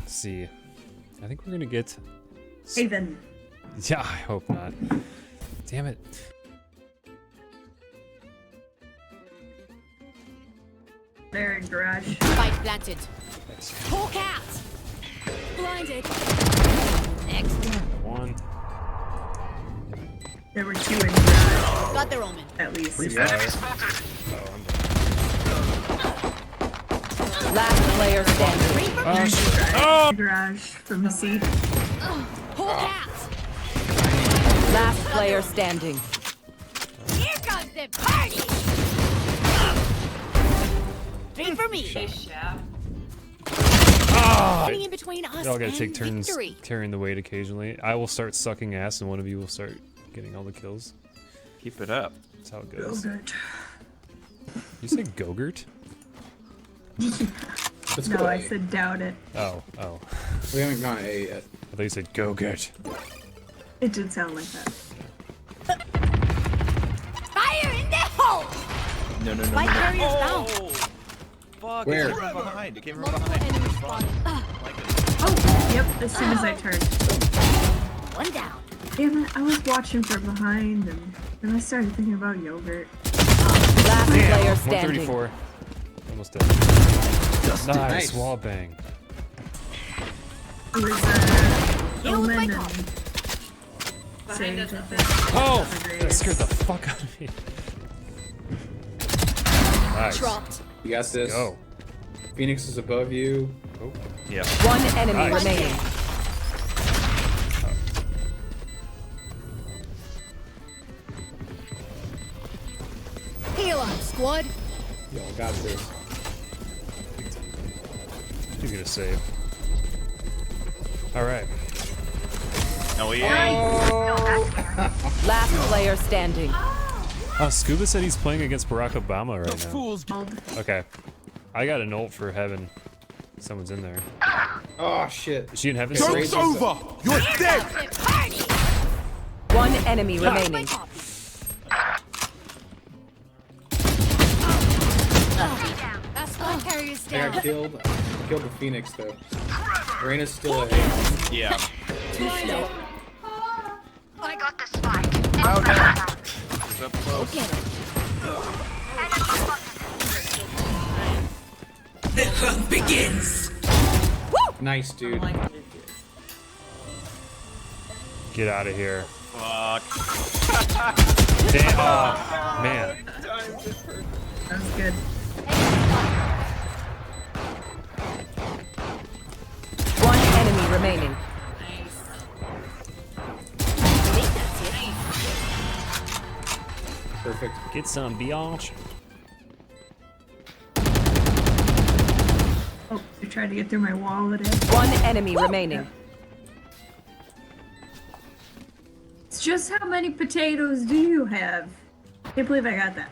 Let's see. I think we're gonna get. Haven. Yeah, I hope not. Damn it. There in garage. Spike planted. Thanks. Hawk out. Blinded. One. There were 2 in garage, Got their omen. at least. Last player standing. Oh! Garage from the seat. Hawk out. Last player standing. Here comes the party. 3 for me. Shap. Ah! Getting in between us Y'all gotta and take turns victory. carrying the weight occasionally. I will start sucking ass and one of you will start getting all the kills. Keep it up. That's how it goes. Gogurt. You say Gogurt? Let's No, go I A. said doubt it. Oh, oh. We haven't gone A yet. I thought you said Gogurt. It did sound like that. Fire in the hole. No. Spike carriers down. Oh! Fuck, Where? it came from behind. It came from Multiple behind. enemies spotted. Oh, yep, as soon as I turned. One down. Damn it, I was watching from behind and then I started thinking about yogurt. Last player standing. 134. Almost dead. Nice. Nice. Wall bang. It was Heal with my Omen call. and Sage, I think. Oh! Agreed. That scared the fuck out of me. Nice. Dropped. You got this. Go. Phoenix is above you. Oh. Yeah. One enemy Nice. remaining. Heal up, squad. Y'all got this. He's gonna save. Alright. Oh yeah. Last player standing. Scuba said he's playing against Barack Obama right now. Okay. I got an ult for heaven. Someone's in there. Oh shit. Is she in heaven? Joke's over. You're dead. The party. One enemy remaining. That squad carrier's I down. got killed. I killed the Phoenix though. Reina's still A. Yeah. Blinded. I got the spike. Oh no. It's up close. Get him. Nice dude. Get out of here. Fuck. Damn. Oh, man. That was good. One enemy remaining. Perfect. Get some, biatch. Oh, you tried to get through my wall it is. One enemy remaining. It's just how many potatoes do you have? Can't believe I got that.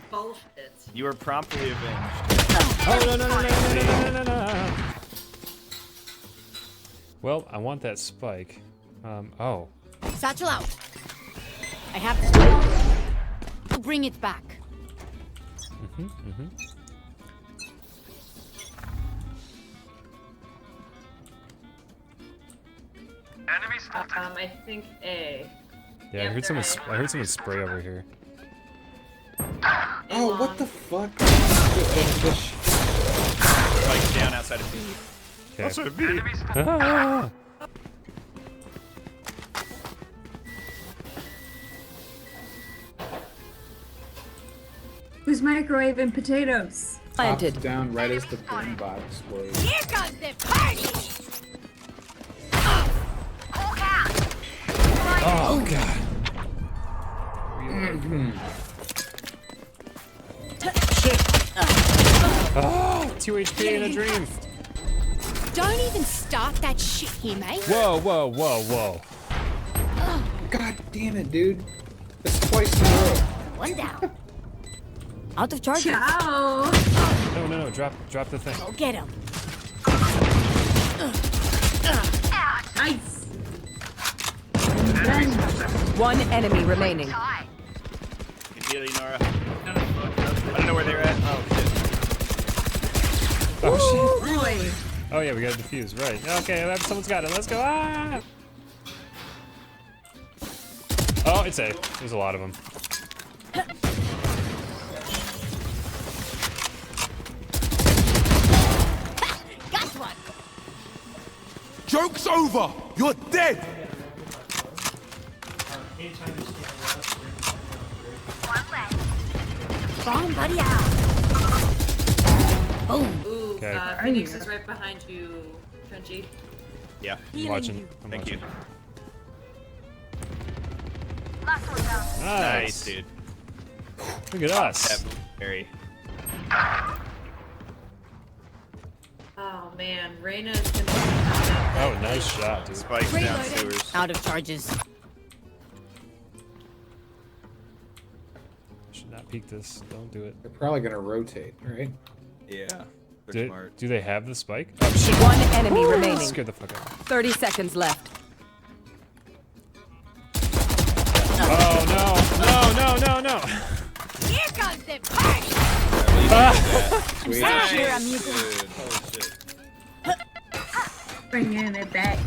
You were promptly avenged. Oh, no. Well, I want that spike. Oh. Satchel out. I have the spike. I'll bring it back. I think A. Yeah, I heard someone. I heard someone spray over here. Oh, what the fuck? Like down outside of B. Okay. Outside of B. Ah! Who's microwaving potatoes? Planted. Pops down right as the boom bot explodes. Here comes the party. Oh god. Oh, 2 HP in a dream. Don't even start that shit here, mate. Whoa. God damn it, dude. That's twice in a row. One down. Out of charge. Ciao! No. Drop the thing. Go get him. Nice! One enemy remaining. Good deal, Nora. I don't know where they're at. Oh shit. Oh shit. Boy! Oh yeah, we got to defuse. Right. Okay, someone's got it. Let's go. Ah! Oh, it's A. There's a lot of them. Got one. Joke's over! You're dead! Bomb buddy out. Boom. Ooh, Okay. Phoenix is right behind you, Trenchie. Yeah. I'm watching. I'm Thank watching. you. Nice. Dude. Look at us. Very. Oh man, Reyna's gonna. Oh, nice shot, dude. Spikes down Reloading. sewers. Out of charges. Should not peek this. Don't do it. They're probably gonna rotate, right? Yeah. They're Do, smart. do they have the spike? Oh shit. One enemy remaining. Scared the fuck out. 30 seconds left. Oh no. Here comes the party. Sweet. Here, amigo. Dude, holy shit. Bringing it back.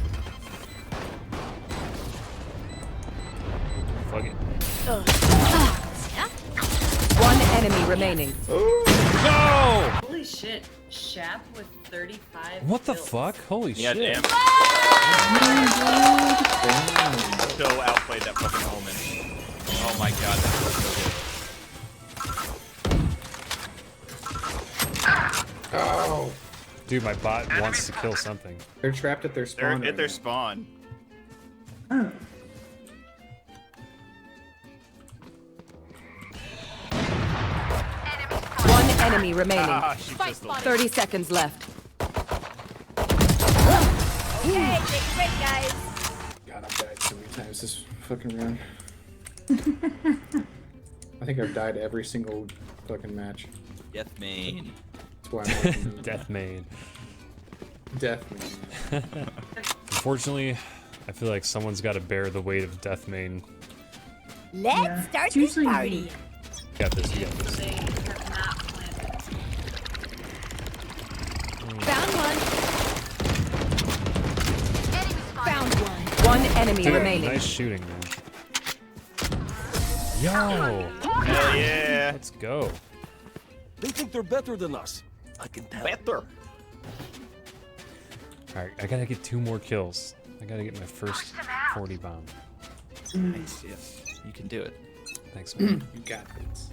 Fuck it. One enemy remaining. No! Holy shit, Shap with 35. What the kills. fuck? Holy Yeah, shit. damn. Still outplayed that fucking Omen. Oh my god, that was so good. Oh, Dude, my bot wants to kill something. they're trapped at their They're spawn. at right their now. spawn. Oh. One enemy remaining. Ah, she Spike just spotted. 30 seconds left. Hey, take a break, guys. God, I've died so many times this fucking round. I think I've died every single fucking match. Death main. That's why I'm working Death main. Death man. Unfortunately, I feel like someone's got to bear the weight of death main. Let's Yeah. start It's this usually party. me. You got this. You got this. They have not planted. Found one. Found one. One enemy Dude, remaining. nice shooting, man. Yo! Hell yeah. Let's go. They think they're better than us. I can tell. Better. Alright, I gotta get 2 more kills. I gotta get my first 40 bomb. Nice, yes. You can do it. Thanks, man. You got this.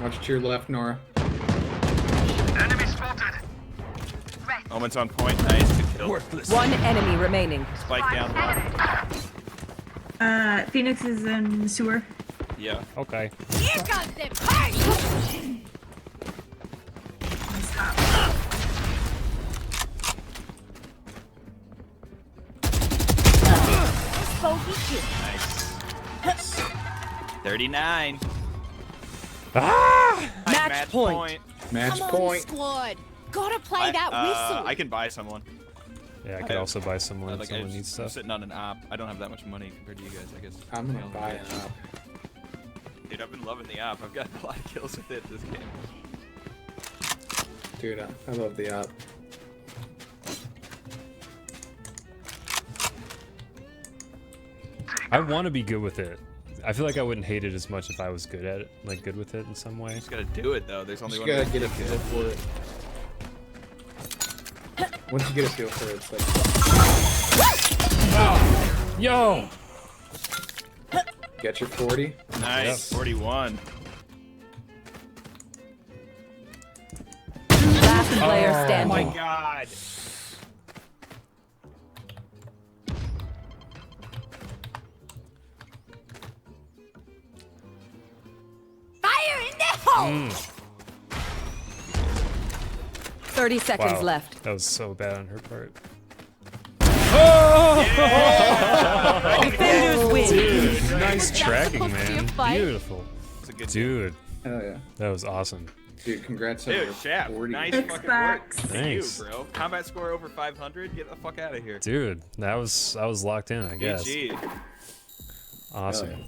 Watch to your left, Nora. Omen's on point. Nice. Good kill. Worthless. One enemy remaining. Spike down low. Phoenix is in the sewer. Yeah. Okay. Here comes the party. Bogey kill. Nice. 39. Ah! Match point. Match Come on, point. squad. Gotta play that whistle. I can buy someone. Yeah, I could also buy someone if Like, someone I'm needs stuff. sitting on an op. I don't have that much money compared to you guys, I guess. I'm gonna buy it up. Dude, I've been loving the op. I've gotten a lot of kills with it this game. Dude, I love the op. I want to be good with it. I feel like I wouldn't hate it as much if I was good at it, like good with it in some way. You just gotta do it though. There's only Just one gotta way. get a feel for it. Once you get a feel for it, it's like, Yo! get your 40. Nice. Yep. 41. Last player Oh standing. Oh my god. Fire in the hole. Mm. 30 seconds Wow. left. That was so bad on her part. Defenders win. Dude, nice that tracking, supposed to be a man. fight? Beautiful. It's a good Dude, Hell yeah. that was awesome. Dude, congrats on Dude, your Shap, 40. nice Xbox. fucking work. For Thanks. you, bro. Combat score over 500. Get the fuck out of here. Dude, I was locked in, I guess. GG. Awesome. Hell yeah.